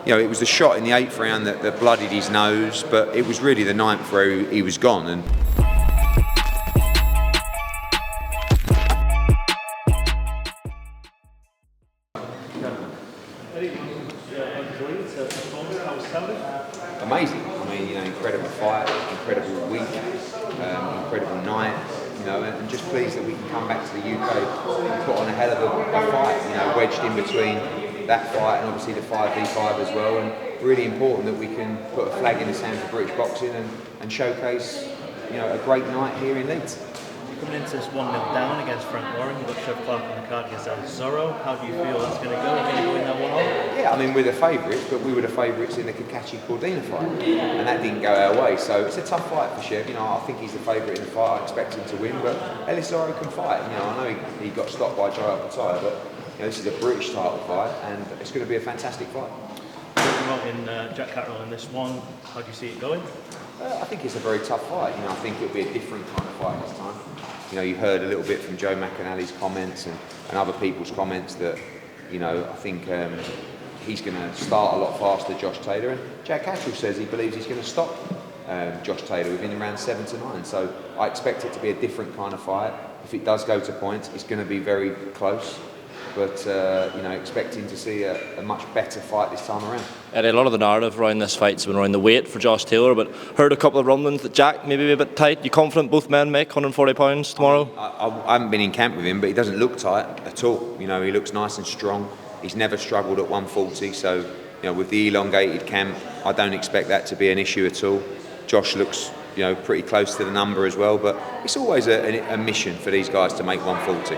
it was the shot in the 8th round that bloodied his nose, but it was really the 9th where he was gone. And amazing. I mean, incredible fight, incredible week, incredible night. And just pleased that we can come back to the UK and put on a hell of a fight. Wedged in between that fight and obviously the 5v5 as well. And really important that we can put a flag in the sand for British boxing and showcase, a great night here in Leeds. Coming into this 1-0 down against Frank Warren, you've got Trev Clark on the card against Chisora. How do you feel that's going to go? Are you going to go in that 1-0? Yeah, I mean, we're the favourites, but we were the favourites in the Cordina fight, and that didn't go our way. So it's a tough fight for Chev. I think he's the favourite in the fight. I expect him to win, but Oleksandr can fight. I know he got stopped by Jai Alpataya, but this is a British title fight, and it's going to be a fantastic fight. In Jack Catterall in this one, how do you see it going? I think it's a very tough fight. I think it'll be a different kind of fight this time. You heard a little bit from Joe McAnally's comments and other people's comments that, I think he's going to start a lot faster than Josh Taylor. And Jack Catterall says he believes he's going to stop Josh Taylor within around 7 to 9. So I expect it to be a different kind of fight. If it does go to points, it's going to be very close. But, expecting to see a much better fight this time around. Eddie, a lot of the narrative around this fight's been around the weight for Josh Taylor, but heard a couple of rumblings that Jack may be a bit tight. You confident both men make 140 pounds tomorrow? I haven't been in camp with him, but he doesn't look tight at all. He looks nice and strong. He's never struggled at 140, so with the elongated camp, I don't expect that to be an issue at all. Josh looks pretty close to the number as well, but it's always a mission for these guys to make 140.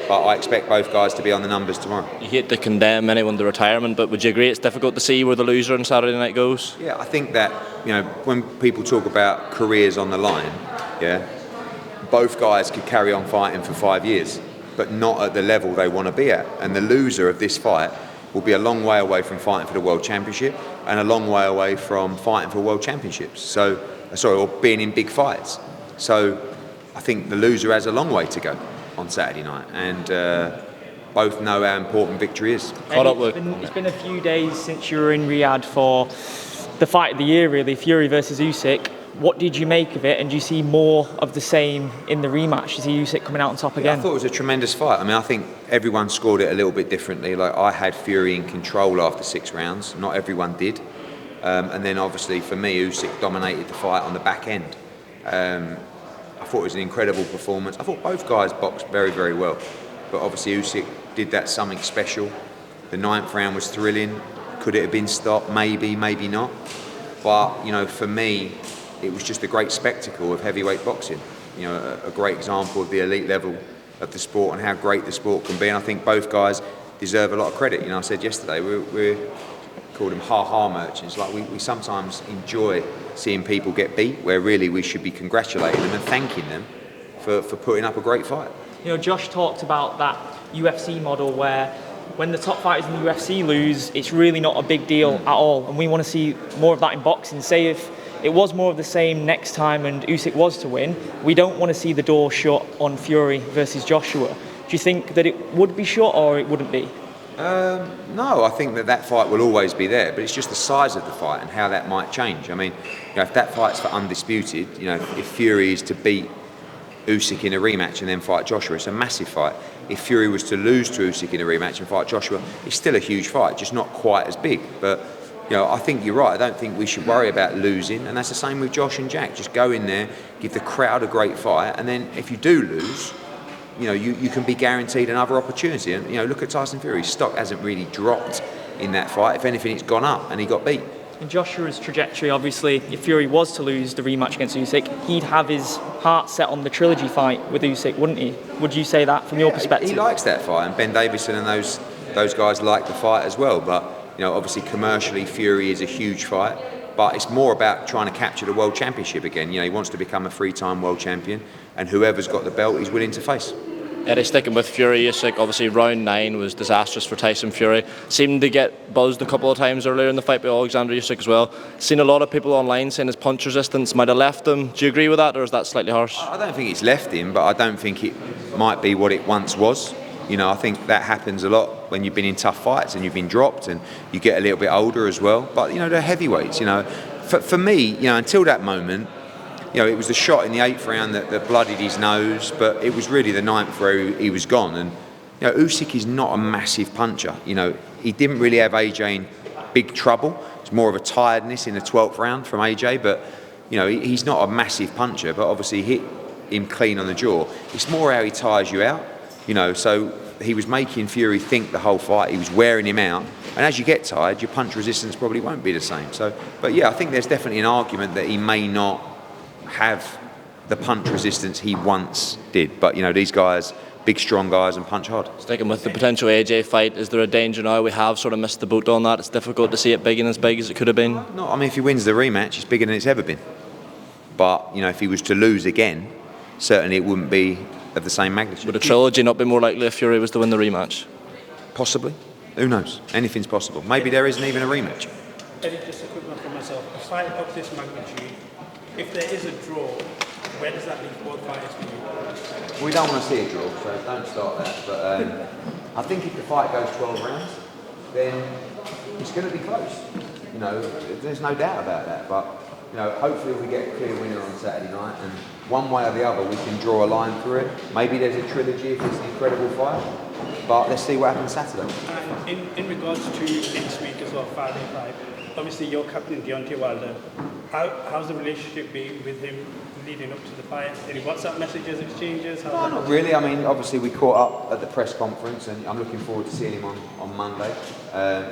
But I expect both guys to be on the numbers tomorrow. You hate to condemn anyone to retirement, but would you agree it's difficult to see where the loser on Saturday night goes? Yeah, I think that, when people talk about careers on the line, both guys could carry on fighting for 5 years, but not at the level they want to be at. And the loser of this fight will be a long way away from fighting for the World Championship and a long way away from fighting for World Championships. Or being in big fights. So I think the loser has a long way to go on Saturday night, and both know how important victory is. It's been a few days since you were in Riyadh for the fight of the year, really, Fury versus Usyk. What did you make of it, and do you see more of the same in the rematch? Do you see Usyk coming out on top again? I thought it was a tremendous fight. I think everyone scored it a little bit differently. Like, I had Fury in control after 6 rounds. Not everyone did. And then obviously for me, Usyk dominated the fight on the back end. I thought it was an incredible performance. I thought both guys boxed very, very well. But obviously Usyk did that something special. The 9th round was thrilling. Could it have been stopped? Maybe, maybe not. But, for me, it was just a great spectacle of heavyweight boxing. A great example of the elite level of the sport and how great the sport can be. And I think both guys deserve a lot of credit. I said yesterday, we're called them ha-ha merchants. Like, we sometimes enjoy seeing people get beat, where really we should be congratulating them and thanking them for putting up a great fight. Josh talked about that UFC model where when the top fighters in the UFC lose, it's really not a big deal at all, and we want to see more of that in boxing. Say if it was more of the same next time and Usyk was to win, we don't want to see the door shut on Fury versus Joshua. Do you think that it would be shut or it wouldn't be? No, I think that fight will always be there, but it's just the size of the fight and how that might change. If that fight's for undisputed, if Fury is to beat Usyk in a rematch and then fight Joshua, it's a massive fight. If Fury was to lose to Usyk in a rematch and fight Joshua, it's still a huge fight, just not quite as big. But I think you're right. I don't think we should worry about losing, and that's the same with Josh and Jack. Just go in there, give the crowd a great fight, and then if you do lose, you can be guaranteed another opportunity. And look at Tyson Fury. His stock hasn't really dropped in that fight. If anything, it's gone up, and he got beat. In Joshua's trajectory, obviously, if Fury was to lose the rematch against Usyk, he'd have his heart set on the trilogy fight with Usyk, wouldn't he? Would you say that from your perspective? He likes that fight, and Ben Davison and those guys like the fight as well. But obviously, commercially, Fury is a huge fight. But it's more about trying to capture the World Championship again. He wants to become a 3-time world champion, and whoever's got the belt, he's willing to face. Eddie, sticking with Fury, Usyk, obviously round 9 was disastrous for Tyson Fury. Seemed to get buzzed a couple of times earlier in the fight by Oleksandr Usyk as well. Seen a lot of people online saying his punch resistance might have left him. Do you agree with that, or is that slightly harsh? I don't think it's left him, but I don't think it might be what it once was. You know, I think that happens a lot when you've been in tough fights and you've been dropped and you get a little bit older as well. But, you know, they're heavyweights, you know. For me, you know, until that moment, you know, it was the shot in the 8th round that bloodied his nose, but it was really the 9th where he was gone. And, you know, Usyk is not a massive puncher. You know, he didn't really have AJ in big trouble. It's more of a tiredness in the 12th round from AJ, but, you know, he's not a massive puncher, but obviously hit him clean on the jaw. It's more how he tires you out, you know, so he was making Fury think the whole fight. He was wearing him out. And as you get tired, your punch resistance probably won't be the same. So, but yeah, I think there's definitely an argument that he may not have the punch resistance he once did. But, you know, these guys, big, strong guys and punch hard. Sticking with the potential AJ fight, is there a danger now? We have sort of missed the boat on that. It's difficult to see it big and as big as it could have been. No, I mean, if he wins the rematch, it's bigger than it's ever been. But, you know, if he was to lose again, certainly it wouldn't be of the same magnitude. Would a trilogy not be more likely if Fury was to win the rematch? Possibly. Who knows? Anything's possible. Maybe there isn't even a rematch. Eddie, just a quick one for myself. A fight of this magnitude, if there is a draw, where does that leave both fighters for you? We don't want to see a draw, so don't start that. But I think if the fight goes 12 rounds, then it's going to be close. You know, there's no doubt about that. But, you know, hopefully we get a clear winner on Saturday night, and one way or the other we can draw a line through it. Maybe there's a trilogy if it's an incredible fight, but let's see what happens Saturday. In regards to next week as well, Friday fight, obviously your captain Deontay Wilder, how's the relationship been with him leading up to the fight? Any WhatsApp messages, exchanges? No, not really. I mean, obviously we caught up at the press conference, and I'm looking forward to seeing him on Monday.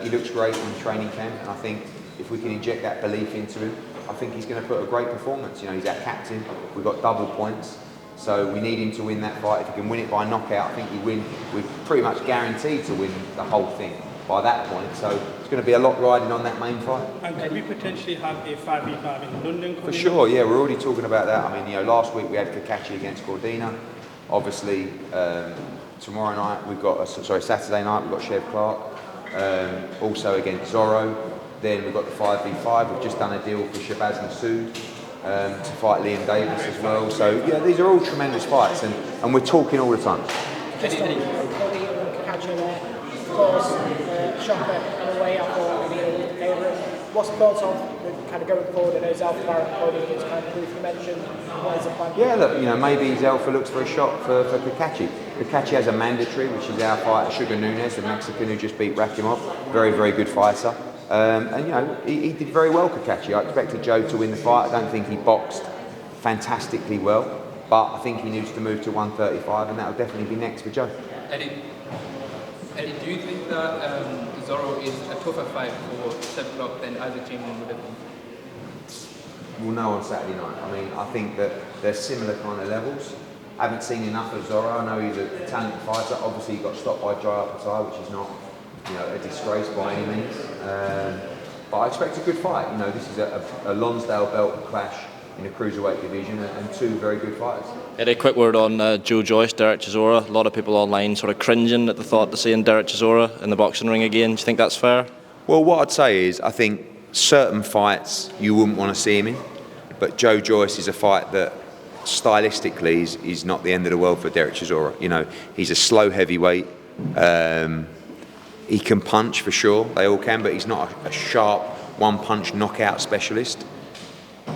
He looks great in training camp, and I think if we can inject that belief into him, I think he's going to put a great performance. You know, he's our captain. We've got double points, so we need him to win that fight. If he can win it by knockout, I think we're pretty much guaranteed to win the whole thing by that point. So it's going to be a lot riding on that main fight. And could we potentially have a 5v5 in London? For sure, yeah, we're already talking about that. I mean, you know, last week we had Kakachi against Cordina. Obviously, tomorrow night we've got, Saturday night we've got Chev Clark. Also against Zorro. Then we've got the 5v5. We've just done a deal for Shabazz Massoud to fight Liam Davis as well. So yeah, these are all tremendous fights, and we're talking all the time. Just on Cody and Kakachi there, of course, shocker in a way. I thought maybe a little favourite. What's the thoughts on kind of going forward? And those Alpha Barrett Cody is kind of briefly mentioned. What is the plan? Yeah, look, you know, maybe his Alpha looks for a shot for Kakachi. Kakachi has a mandatory, which is our fighter Sugar Nunes, the Mexican who just beat Rakimov. Very, very good fighter. And you know, he did very well, Kakachi. I expected Joe to win the fight. I don't think he boxed fantastically well, but I think he needs to move to 135, and that'll definitely be next for Joe. Eddie, do you think that Zorro is a tougher fight for 7 o'clock than Isaac Chamberlain would have been? We'll know on Saturday night. I mean, I think that they're similar kind of levels. I haven't seen enough of Zorro. I know he's a talented fighter. Obviously, he got stopped by Jai Alcantara, which is not, you know, a disgrace by any means. But I expect a good fight. You know, this is a Lonsdale belt clash in a cruiserweight division, and two very good fighters. A quick word on Joe Joyce, Derek Chisora. A lot of people online sort of cringing at the thought of seeing Derek Chisora in the boxing ring again. Do you think that's fair? Well, what I'd say is I think certain fights you wouldn't want to see him in, but Joe Joyce is a fight that stylistically is not the end of the world for Derek Chisora. You know, he's a slow heavyweight. He can punch for sure, they all can, but he's not a sharp one-punch knockout specialist.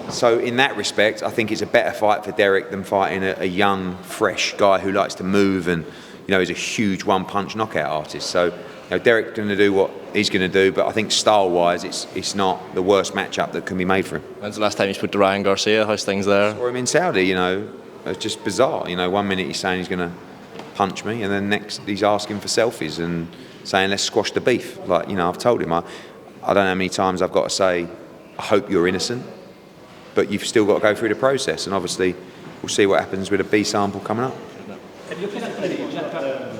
So in that respect, I think it's a better fight for Derek than fighting a young, fresh guy who likes to move and, you know, is a huge one-punch knockout artist. So, you know, Derek's going to do what he's going to do, but I think style-wise, it's not the worst matchup that can be made for him. When's the last time you spoke to Ryan Garcia? How's things there? I saw him in Saudi, you know, it's just bizarre. You know, 1 minute he's saying he's going to punch me, and then next he's asking for selfies and saying let's squash the beef. Like, you know, I've told him I don't know how many times I've got to say I hope you're innocent, but you've still got to go through the process, and obviously we'll see what happens with a B sample coming up. Looking at the